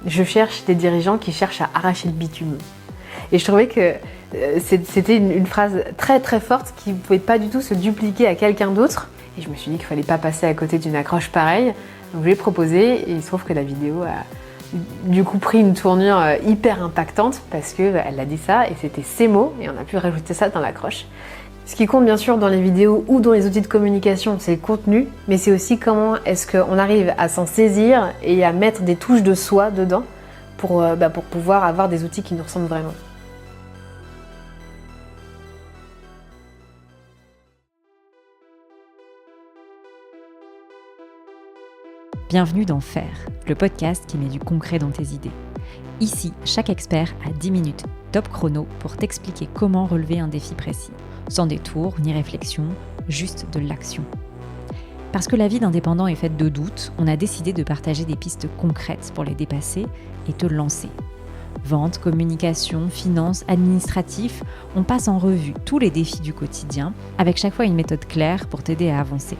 Je cherche des dirigeants qui cherchent à arracher le bitume. Et je trouvais que c'était une phrase très très forte qui ne pouvait pas du tout se dupliquer à quelqu'un d'autre. Et je me suis dit qu'il ne fallait pas passer à côté d'une accroche pareille. Donc je lui ai proposé et il se trouve que la vidéo a du coup pris une tournure hyper impactante parce qu'elle a dit ça et c'était ses mots et on a pu rajouter ça dans l'accroche. Ce qui compte bien sûr dans les vidéos ou dans les outils de communication, c'est le contenu, mais c'est aussi comment est-ce qu'on arrive à s'en saisir et à mettre des touches de soi dedans pour pouvoir avoir des outils qui nous ressemblent vraiment. Bienvenue dans Faire, le podcast qui met du concret dans tes idées. Ici, chaque expert a 10 minutes top chrono pour t'expliquer comment relever un défi précis, sans détour ni réflexion, juste de l'action. Parce que la vie d'indépendant est faite de doutes, on a décidé de partager des pistes concrètes pour les dépasser et te lancer. Vente, communication, finances, administratif, on passe en revue tous les défis du quotidien, avec chaque fois une méthode claire pour t'aider à avancer.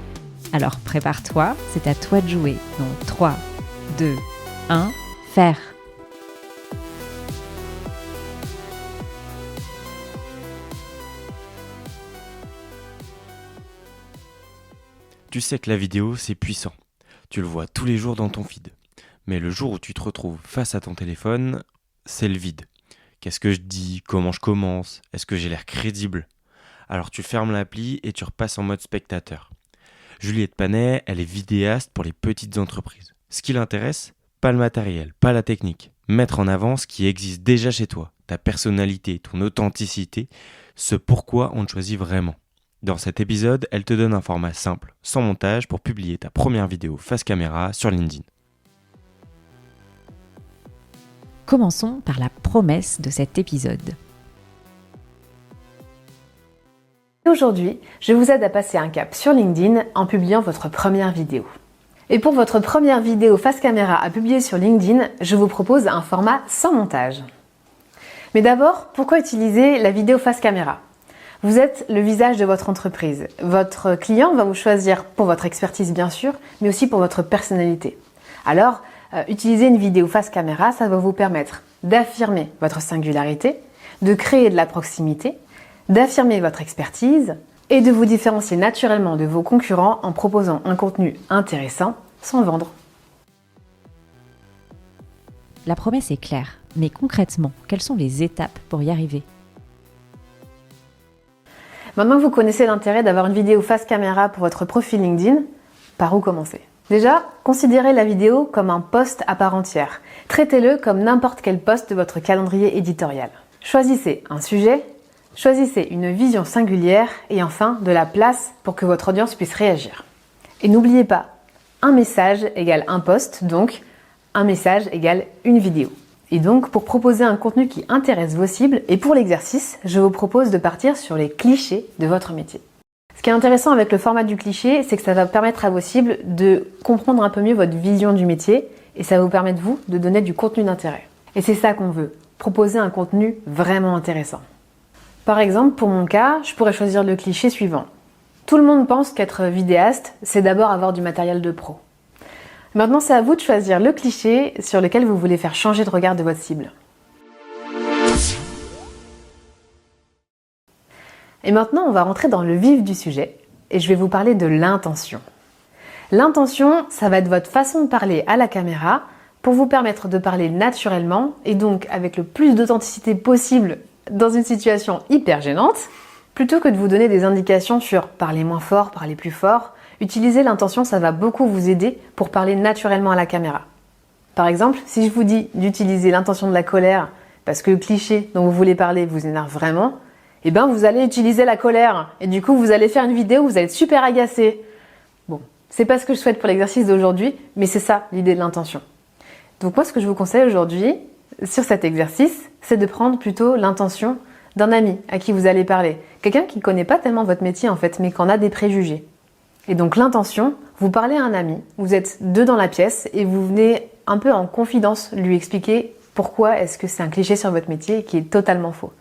Alors prépare-toi, c'est à toi de jouer. Donc 3, 2, 1, faire. Tu sais que la vidéo, c'est puissant. Tu le vois tous les jours dans ton feed. Mais le jour où tu te retrouves face à ton téléphone, c'est le vide. Qu'est-ce que je dis? Comment je commence? Est-ce que j'ai l'air crédible? Alors tu fermes l'appli et tu repasses en mode spectateur. Juliette Panet, elle est vidéaste pour les petites entreprises. Ce qui l'intéresse, pas le matériel, pas la technique. Mettre en avant ce qui existe déjà chez toi, ta personnalité, ton authenticité, ce pourquoi on te choisit vraiment. Dans cet épisode, elle te donne un format simple, sans montage, pour publier ta première vidéo face caméra sur LinkedIn. Commençons par la promesse de cet épisode. Aujourd'hui, je vous aide à passer un cap sur LinkedIn en publiant votre première vidéo. Et pour votre première vidéo face caméra à publier sur LinkedIn, je vous propose un format sans montage. Mais d'abord, pourquoi utiliser la vidéo face caméra ? Vous êtes le visage de votre entreprise. Votre client va vous choisir pour votre expertise bien sûr, mais aussi pour votre personnalité. Alors, utiliser une vidéo face caméra, ça va vous permettre d'affirmer votre singularité, de créer de la proximité, d'affirmer votre expertise et de vous différencier naturellement de vos concurrents en proposant un contenu intéressant sans vendre. La promesse est claire, mais concrètement, quelles sont les étapes pour y arriver ? Maintenant que vous connaissez l'intérêt d'avoir une vidéo face caméra pour votre profil LinkedIn, par où commencer ? Déjà, considérez la vidéo comme un post à part entière. Traitez-le comme n'importe quel post de votre calendrier éditorial. Choisissez un sujet, choisissez une vision singulière et enfin de la place pour que votre audience puisse réagir. Et n'oubliez pas, un message égale un post, donc un message égale une vidéo. Et donc, pour proposer un contenu qui intéresse vos cibles, et pour l'exercice, je vous propose de partir sur les clichés de votre métier. Ce qui est intéressant avec le format du cliché, c'est que ça va permettre à vos cibles de comprendre un peu mieux votre vision du métier, et ça va vous permettre, vous, de donner du contenu d'intérêt. Et c'est ça qu'on veut, proposer un contenu vraiment intéressant. Par exemple, pour mon cas, je pourrais choisir le cliché suivant. Tout le monde pense qu'être vidéaste, c'est d'abord avoir du matériel de pro. Maintenant, c'est à vous de choisir le cliché sur lequel vous voulez faire changer de regard de votre cible. Et maintenant, on va rentrer dans le vif du sujet et je vais vous parler de l'intention. L'intention, ça va être votre façon de parler à la caméra pour vous permettre de parler naturellement et donc avec le plus d'authenticité possible dans une situation hyper gênante, plutôt que de vous donner des indications sur parler moins fort, parler plus fort. Utiliser l'intention, ça va beaucoup vous aider pour parler naturellement à la caméra. Par exemple, si je vous dis d'utiliser l'intention de la colère parce que le cliché dont vous voulez parler vous énerve vraiment, eh bien vous allez utiliser la colère et du coup vous allez faire une vidéo où vous allez être super agacé. Bon, c'est pas ce que je souhaite pour l'exercice d'aujourd'hui, mais c'est ça l'idée de l'intention. Donc moi ce que je vous conseille aujourd'hui sur cet exercice, c'est de prendre plutôt l'intention d'un ami à qui vous allez parler. Quelqu'un qui ne connaît pas tellement votre métier en fait, mais qui en a des préjugés. Et donc l'intention, vous parlez à un ami, vous êtes deux dans la pièce et vous venez un peu en confidence lui expliquer pourquoi est-ce que c'est un cliché sur votre métier qui est totalement faux.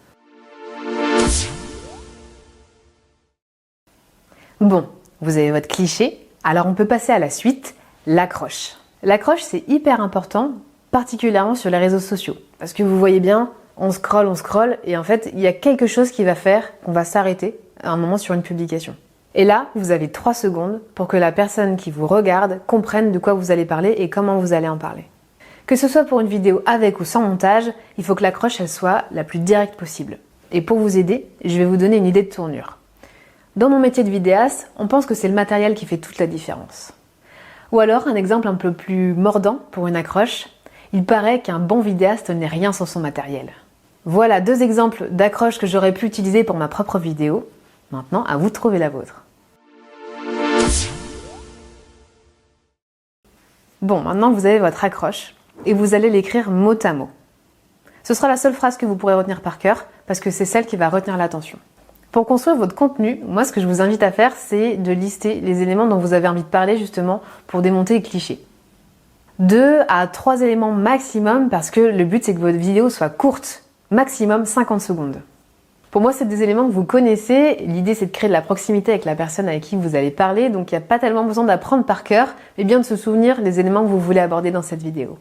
Bon, vous avez votre cliché, alors on peut passer à la suite, l'accroche. L'accroche, c'est hyper important, particulièrement sur les réseaux sociaux. Parce que vous voyez bien, on scrolle, et en fait, il y a quelque chose qui va faire qu'on va s'arrêter à un moment sur une publication. Et là, vous avez 3 secondes pour que la personne qui vous regarde comprenne de quoi vous allez parler et comment vous allez en parler. Que ce soit pour une vidéo avec ou sans montage, il faut que l'accroche elle soit la plus directe possible. Et pour vous aider, je vais vous donner une idée de tournure. Dans mon métier de vidéaste, on pense que c'est le matériel qui fait toute la différence. Ou alors, un exemple un peu plus mordant pour une accroche, il paraît qu'un bon vidéaste n'est rien sans son matériel. Voilà 2 exemples d'accroches que j'aurais pu utiliser pour ma propre vidéo. Maintenant, à vous de trouver la vôtre. Bon, maintenant vous avez votre accroche et vous allez l'écrire mot à mot. Ce sera la seule phrase que vous pourrez retenir par cœur parce que c'est celle qui va retenir l'attention. Pour construire votre contenu, moi ce que je vous invite à faire, c'est de lister les éléments dont vous avez envie de parler justement pour démonter les clichés. 2 à 3 éléments maximum parce que le but c'est que votre vidéo soit courte, maximum 50 secondes. Pour moi, c'est des éléments que vous connaissez. L'idée, c'est de créer de la proximité avec la personne avec qui vous allez parler. Donc, il n'y a pas tellement besoin d'apprendre par cœur, mais bien de se souvenir des éléments que vous voulez aborder dans cette vidéo.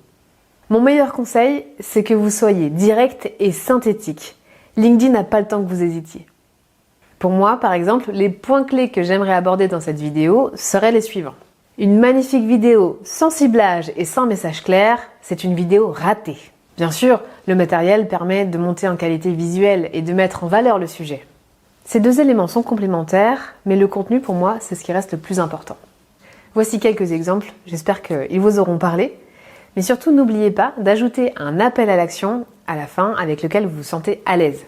Mon meilleur conseil, c'est que vous soyez direct et synthétique. LinkedIn n'a pas le temps que vous hésitiez. Pour moi, par exemple, les points clés que j'aimerais aborder dans cette vidéo seraient les suivants. Une magnifique vidéo sans ciblage et sans message clair, c'est une vidéo ratée. Bien sûr, le matériel permet de monter en qualité visuelle et de mettre en valeur le sujet. Ces 2 éléments sont complémentaires, mais le contenu pour moi, c'est ce qui reste le plus important. Voici quelques exemples, j'espère qu'ils vous auront parlé. Mais surtout, n'oubliez pas d'ajouter un appel à l'action à la fin avec lequel vous vous sentez à l'aise.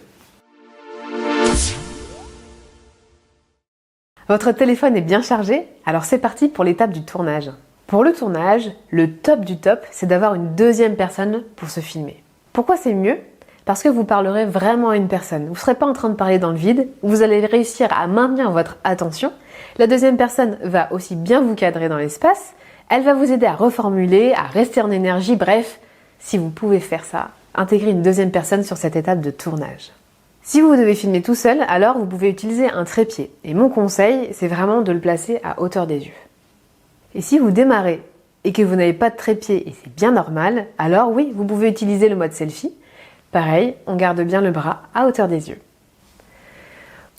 Votre téléphone est bien chargé, alors c'est parti pour l'étape du tournage. Pour le tournage, le top du top, c'est d'avoir une 2e personne pour se filmer. Pourquoi c'est mieux ? Parce que vous parlerez vraiment à une personne. Vous ne serez pas en train de parler dans le vide, vous allez réussir à maintenir votre attention. La 2e personne va aussi bien vous cadrer dans l'espace, elle va vous aider à reformuler, à rester en énergie, bref, si vous pouvez faire ça, intégrez une 2e personne sur cette étape de tournage. Si vous devez filmer tout seul, alors vous pouvez utiliser un trépied. Et mon conseil, c'est vraiment de le placer à hauteur des yeux. Et si vous démarrez et que vous n'avez pas de trépied, et c'est bien normal, alors oui, vous pouvez utiliser le mode selfie. Pareil, on garde bien le bras à hauteur des yeux.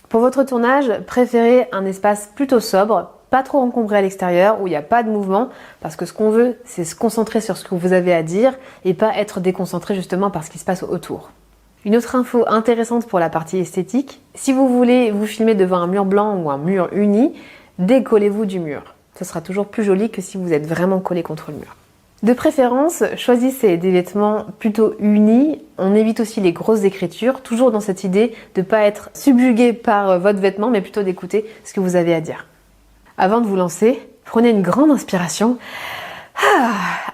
Pour votre tournage, préférez un espace plutôt sobre, pas trop encombré à l'extérieur, où il n'y a pas de mouvement, parce que ce qu'on veut, c'est se concentrer sur ce que vous avez à dire et pas être déconcentré justement par ce qui se passe autour. Une autre info intéressante pour la partie esthétique, si vous voulez vous filmer devant un mur blanc ou un mur uni, décollez-vous du mur. Ce sera toujours plus joli que si vous êtes vraiment collé contre le mur. De préférence, choisissez des vêtements plutôt unis. On évite aussi les grosses écritures, toujours dans cette idée de ne pas être subjugué par votre vêtement, mais plutôt d'écouter ce que vous avez à dire. Avant de vous lancer, prenez une grande inspiration,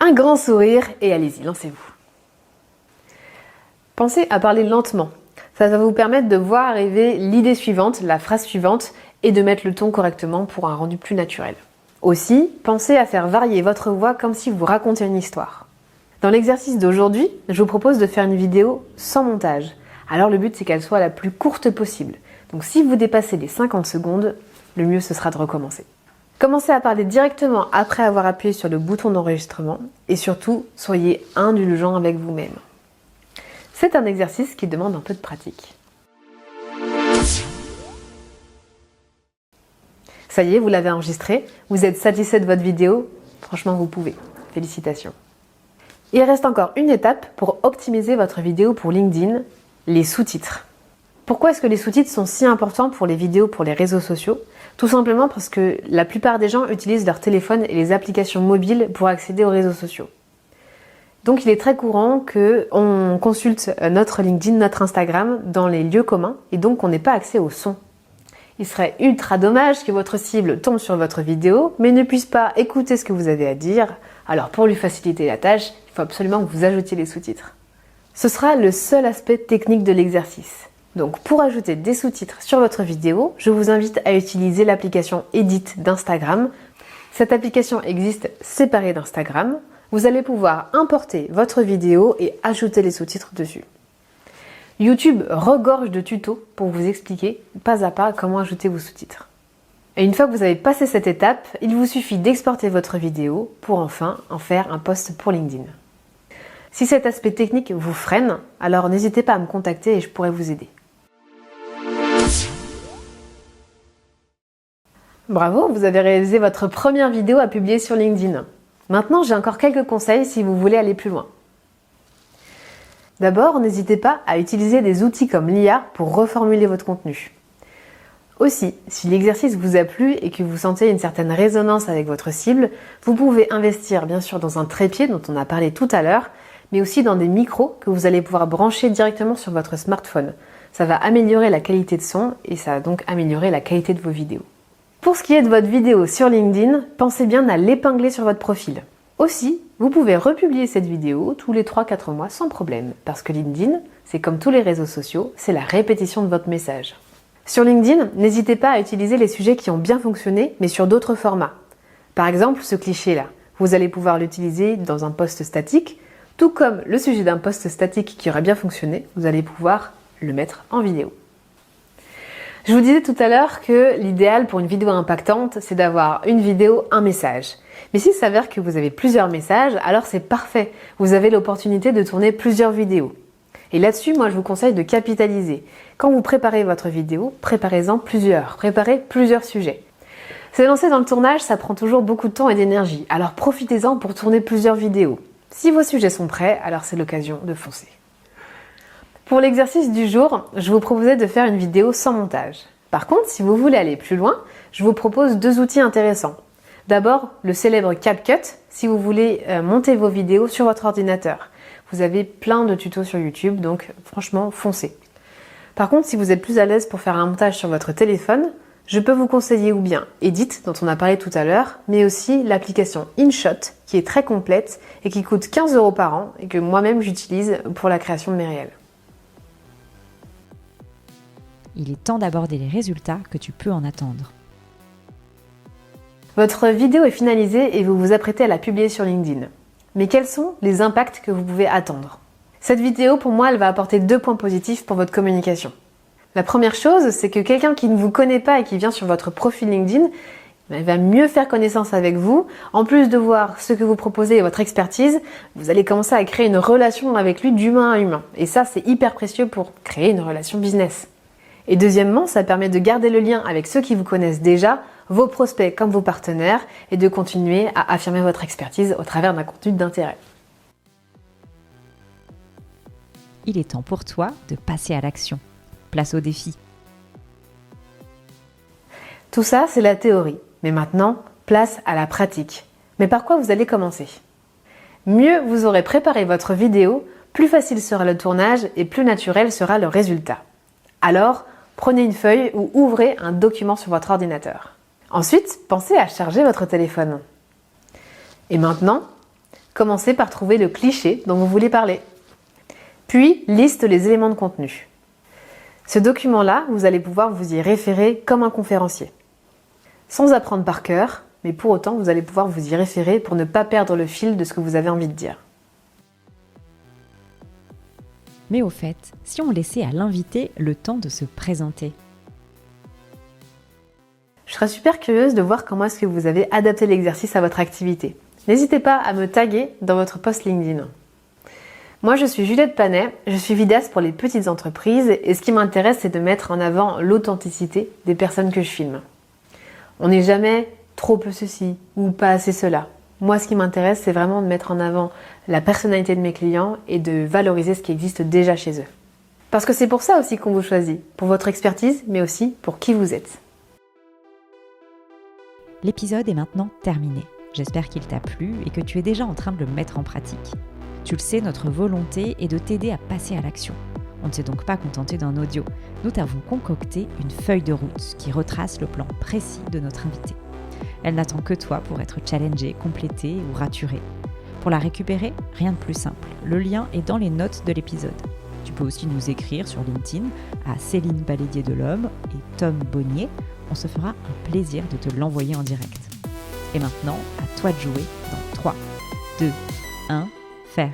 un grand sourire et allez-y, lancez-vous. Pensez à parler lentement. Ça va vous permettre de voir arriver l'idée suivante, la phrase suivante, et de mettre le ton correctement pour un rendu plus naturel. Aussi, pensez à faire varier votre voix comme si vous racontiez une histoire. Dans l'exercice d'aujourd'hui, je vous propose de faire une vidéo sans montage. Alors le but c'est qu'elle soit la plus courte possible. Donc si vous dépassez les 50 secondes, le mieux ce sera de recommencer. Commencez à parler directement après avoir appuyé sur le bouton d'enregistrement et surtout, soyez indulgent avec vous-même. C'est un exercice qui demande un peu de pratique. Ça y est, vous l'avez enregistré, vous êtes satisfait de votre vidéo, franchement vous pouvez. Félicitations. Il reste encore une étape pour optimiser votre vidéo pour LinkedIn, les sous-titres. Pourquoi est-ce que les sous-titres sont si importants pour les vidéos, pour les réseaux sociaux ? Tout simplement parce que la plupart des gens utilisent leur téléphone et les applications mobiles pour accéder aux réseaux sociaux. Donc il est très courant qu'on consulte notre LinkedIn, notre Instagram dans les lieux communs et donc on n'ait pas accès au son. Il serait ultra dommage que votre cible tombe sur votre vidéo mais ne puisse pas écouter ce que vous avez à dire. Alors pour lui faciliter la tâche, il faut absolument que vous ajoutiez les sous-titres. Ce sera le seul aspect technique de l'exercice. Donc pour ajouter des sous-titres sur votre vidéo, je vous invite à utiliser l'application Edit d'Instagram. Cette application existe séparée d'Instagram. Vous allez pouvoir importer votre vidéo et ajouter les sous-titres dessus. YouTube regorge de tutos pour vous expliquer pas à pas comment ajouter vos sous-titres. Et une fois que vous avez passé cette étape, il vous suffit d'exporter votre vidéo pour enfin en faire un post pour LinkedIn. Si cet aspect technique vous freine, alors n'hésitez pas à me contacter et je pourrai vous aider. Bravo, vous avez réalisé votre première vidéo à publier sur LinkedIn. Maintenant, j'ai encore quelques conseils si vous voulez aller plus loin. D'abord, n'hésitez pas à utiliser des outils comme l'IA pour reformuler votre contenu. Aussi, si l'exercice vous a plu et que vous sentez une certaine résonance avec votre cible, vous pouvez investir bien sûr dans un trépied dont on a parlé tout à l'heure, mais aussi dans des micros que vous allez pouvoir brancher directement sur votre smartphone. Ça va améliorer la qualité de son et ça va donc améliorer la qualité de vos vidéos. Pour ce qui est de votre vidéo sur LinkedIn, pensez bien à l'épingler sur votre profil. Aussi, vous pouvez republier cette vidéo tous les 3-4 mois sans problème, parce que LinkedIn, c'est comme tous les réseaux sociaux, c'est la répétition de votre message. Sur LinkedIn, n'hésitez pas à utiliser les sujets qui ont bien fonctionné, mais sur d'autres formats. Par exemple, ce cliché-là, vous allez pouvoir l'utiliser dans un post statique, tout comme le sujet d'un post statique qui aurait bien fonctionné, vous allez pouvoir le mettre en vidéo. Je vous disais tout à l'heure que l'idéal pour une vidéo impactante, c'est d'avoir une vidéo, un message. Mais s'il s'avère que vous avez plusieurs messages, alors c'est parfait. Vous avez l'opportunité de tourner plusieurs vidéos. Et là-dessus, moi, je vous conseille de capitaliser. Quand vous préparez votre vidéo, préparez-en plusieurs. Préparez plusieurs sujets. Se lancer dans le tournage, ça prend toujours beaucoup de temps et d'énergie. Alors profitez-en pour tourner plusieurs vidéos. Si vos sujets sont prêts, alors c'est l'occasion de foncer. Pour l'exercice du jour, je vous proposais de faire une vidéo sans montage. Par contre, si vous voulez aller plus loin, je vous propose 2 outils intéressants. D'abord, le célèbre CapCut, si vous voulez monter vos vidéos sur votre ordinateur. Vous avez plein de tutos sur YouTube, donc franchement, foncez. Par contre, si vous êtes plus à l'aise pour faire un montage sur votre téléphone, je peux vous conseiller ou bien Edit, dont on a parlé tout à l'heure, mais aussi l'application InShot, qui est très complète et qui coûte 15 € par an et que moi-même j'utilise pour la création de mes réels. Il est temps d'aborder les résultats que tu peux en attendre. Votre vidéo est finalisée et vous vous apprêtez à la publier sur LinkedIn. Mais quels sont les impacts que vous pouvez attendre ? Cette vidéo, pour moi, elle va apporter 2 points positifs pour votre communication. La première chose, c'est que quelqu'un qui ne vous connaît pas et qui vient sur votre profil LinkedIn, il va mieux faire connaissance avec vous. En plus de voir ce que vous proposez et votre expertise, vous allez commencer à créer une relation avec lui d'humain à humain. Et ça, c'est hyper précieux pour créer une relation business. Et deuxièmement, ça permet de garder le lien avec ceux qui vous connaissent déjà, vos prospects comme vos partenaires, et de continuer à affirmer votre expertise au travers d'un contenu d'intérêt. Il est temps pour toi de passer à l'action. Place au défi. Tout ça, c'est la théorie. Mais maintenant, place à la pratique. Mais par quoi vous allez commencer ? Mieux vous aurez préparé votre vidéo, plus facile sera le tournage et plus naturel sera le résultat. Alors, prenez une feuille ou ouvrez un document sur votre ordinateur. Ensuite, pensez à charger votre téléphone. Et maintenant, commencez par trouver le cliché dont vous voulez parler. Puis, liste les éléments de contenu. Ce document-là, vous allez pouvoir vous y référer comme un conférencier. Sans apprendre par cœur, mais pour autant, vous allez pouvoir vous y référer pour ne pas perdre le fil de ce que vous avez envie de dire. Mais au fait, si on laissait à l'invité le temps de se présenter ? Je serais super curieuse de voir comment est-ce que vous avez adapté l'exercice à votre activité. N'hésitez pas à me taguer dans votre post LinkedIn. Moi, je suis Juliette Panet, je suis vidéaste pour les petites entreprises et ce qui m'intéresse, c'est de mettre en avant l'authenticité des personnes que je filme. On n'est jamais trop peu ceci ou pas assez cela. Moi, ce qui m'intéresse, c'est vraiment de mettre en avant la personnalité de mes clients et de valoriser ce qui existe déjà chez eux. Parce que c'est pour ça aussi qu'on vous choisit, pour votre expertise, mais aussi pour qui vous êtes. L'épisode est maintenant terminé. J'espère qu'il t'a plu et que tu es déjà en train de le mettre en pratique. Tu le sais, notre volonté est de t'aider à passer à l'action. On ne s'est donc pas contenté d'un audio. Nous t'avons concocté une feuille de route qui retrace le plan précis de notre invité. Elle n'attend que toi pour être challengée, complétée ou raturée. Pour la récupérer, rien de plus simple. Le lien est dans les notes de l'épisode. Tu peux aussi nous écrire sur LinkedIn à Céline Balédier de l'Homme et Tom Bonnier. On se fera un plaisir de te l'envoyer en direct. Et maintenant, à toi de jouer dans 3, 2, 1, faire.